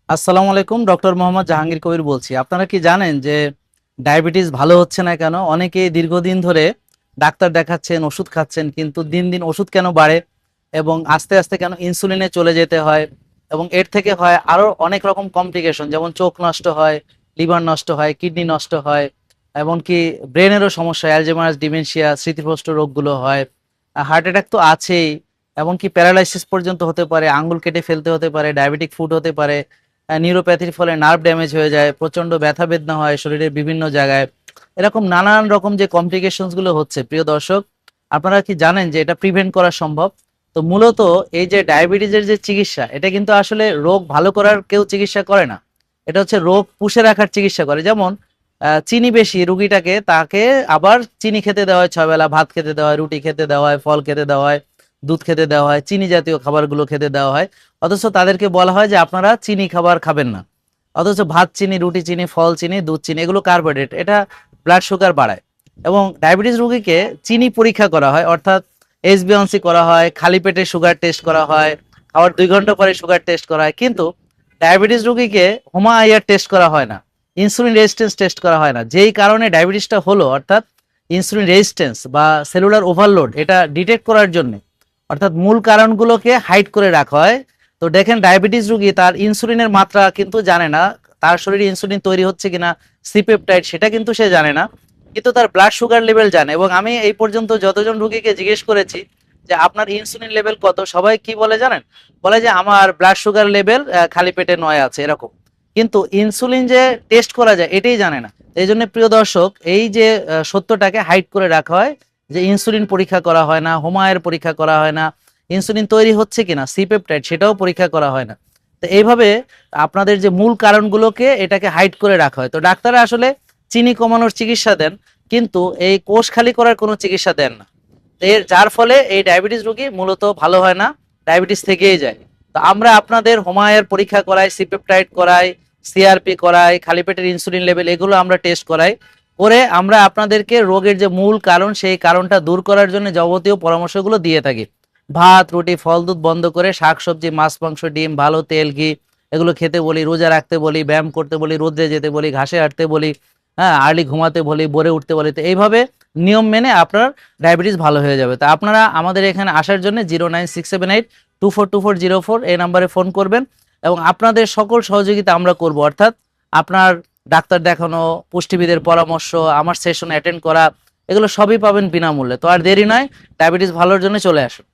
আসসালামু আলাইকুম, ডক্টর মোহাম্মদ জাহাঙ্গীর কবির বলছি। আপনারা কি জানেন যে ডায়াবেটিস ভালো হচ্ছে না কেন? অনেকেই দীর্ঘদিন ধরে ডাক্তার দেখাচ্ছেন, ওষুধ খাচ্ছেন, কিন্তু দিন দিন ওষুধ কেন বাড়ে এবং আস্তে আস্তে কেন ইনসুলিনে চলে যেতে হয়, এবং এর থেকে হয় আরো অনেক রকম কমপ্লিকেশন, যেমন চোখ নষ্ট হয়, লিভার নষ্ট হয়, কিডনি নষ্ট হয়, এমনকি ব্রেনেরও সমস্যা, অ্যালজাইমার্স, ডিমেনশিয়া, স্মৃতিভ্রষ্ট রোগগুলো হয়। হার্ট অ্যাটাক তো আছেই, এমনকি প্যারালাইসিস পর্যন্ত হতে পারে, আঙ্গুল কেটে ফেলতে হতে পারে, ডায়াবেটিক ফুড হতে পারে, নিউরোপ্যাথির ফলে নার্ভ ড্যামেজ হয়ে যায়, প্রচন্ড ব্যথা বেদনা হয় শরীরের বিভিন্ন জায়গায়। এরকম নানান রকম যে কমপ্লিকেশনস গুলো হচ্ছে, প্রিয় দর্শক, আপনারা কি জানেন যে এটা প্রিভেন্ট করা সম্ভব? তো মূলত এই যে ডায়াবেটিসের যে চিকিৎসা, এটা কিন্তু আসলে রোগ ভালো করার কেউ চিকিৎসা করে না। এটা হচ্ছে রোগ পুষে রাখার চিকিৎসা করে। যেমন চিনি বেশি রুগীটাকে, তাকে আবার চিনি খেতে দেওয়া হয়, 6 বেলা ভাত খেতে দেওয়া হয়, রুটি খেতে দেওয়া হয়, ফল খেতে দেওয়া হয়, দুধ খেতে দেওয়া হয়, চিনি জাতীয় খাবারগুলো খেতে দেওয়া হয়। অথচ তাদেরকে বলা হয় যে আপনারা চিনি খাবার খাবেন না। অথচ ভাত চিনি, রুটি চিনি, ফল চিনি, দুধ চিনি, এগুলো কার্বোহাইড্রেট, এটা ব্লাড সুগার বাড়ায়। এবং ডায়াবেটিস রোগীকে চিনি পরীক্ষা করা হয়, অর্থাৎ এইচবিএনসি করা হয়, খালি পেটে সুগার টেস্ট করা হয়, আবার 2 ঘন্টা পরে সুগার টেস্ট করা হয়। কিন্তু ডায়াবেটিস রোগীকে হোমা আইআর টেস্ট করা হয় না, ইনসুলিন রেজিস্ট্যান্স টেস্ট করা হয় না। যেই কারণে ডায়াবেটিসটা হলো, অর্থাৎ ইনসুলিন রেজিস্ট্যান্স বা সেলুলার ওভারলোড, এটা ডিটেক্ট করার জন্য, অর্থাৎ মূল কারণগুলোকে হাইড করে রাখা হয়। তো দেখেন, ডায়াবেটিস রোগী তার ইনসুলিনের মাত্রা কিন্তু জানে না, তার শরীরে ইনসুলিন তৈরি হচ্ছে কিনা, সিপেপটাইড, সেটা কিন্তু সে জানে না, কিন্তু তার ব্লাড সুগার লেভেল জানে। এবং আমি এই পর্যন্ত যতজন রোগীকে জিজ্ঞেস করেছি যে আপনার ইনসুলিন লেভেল কত, সবাই কি বলে জানেন? বলে যে আমার ব্লাড সুগার লেভেল খালি পেটে 9 আছে, এরকম। কিন্তু ইনসুলিন যে টেস্ট করা যায় এটাই জানে না। এই জন্য প্রিয় দর্শক, এই যে সত্যটাকে হাইড করে রাখা হয়, যে ইনসুলিন পরীক্ষা করা হয় না, হোমায়ের পরীক্ষা করা হয় না, ইনসুলিন তৈরি হচ্ছে কিনা, সিপেপটাইড, সেটাও পরীক্ষা করা হয় না। তো এইভাবে আপনাদের যে মূল কারণগুলোকে এটাকে হাইড করে রাখা হয়। তো ডাক্তাররা আসলে চিনি কমানোর চিকিৎসা দেন, কিন্তু এই কোষ খালি করার কোনো চিকিৎসা দেন না। এর যার ফলে এই ডায়াবেটিস রোগী মূলত ভালো হয় না, ডায়াবেটিস থেকেই যায়। তো আমরা আপনাদের হোমায়ের পরীক্ষা করাই, সিপেপটাইড করাই, সিআরপি করাই, খালি পেটের ইনসুলিন লেভেল, এগুলো আমরা টেস্ট করাই। করে আমরা আপনাদেরকে রোগের যে মূল কারণ, সেই কারণটা দূর করার জন্য যাবতীয় পরামর্শগুলো দিয়ে থাকি। ভাত, রুটি, ফল, দুধ বন্ধ করে শাকসবজি, মাছ, মাংস, ডিম, ভালো তেল, ঘি, এগুলো খেতে বলি, রোজা রাখতে বলি, ব্যায়াম করতে বলি, রোদ্রে যেতে বলি, ঘাসে হাঁটতে বলি, হ্যাঁ, আর্লি ঘুমাতে বলি, ভোরে উঠতে বলি। তো এইভাবে নিয়ম মেনে আপনার ডায়াবেটিস ভালো হয়ে যাবে। তো আপনারা আমাদের এখানে আসার জন্য 09678242404 এই নাম্বারে ফোন করবেন, এবং আপনাদের সকল সহযোগিতা আমরা করব। অর্থাৎ আপনার ডাক্তার দেখানো, পুষ্টিবিদের পরামর্শ, আমার সেশন অ্যাটেন্ড করা, এগুলো সবই পাবেন বিনামূল্যে। তো আর দেরি নয়, ডায়াবেটিস ভালোর জন্য চলে আসুন।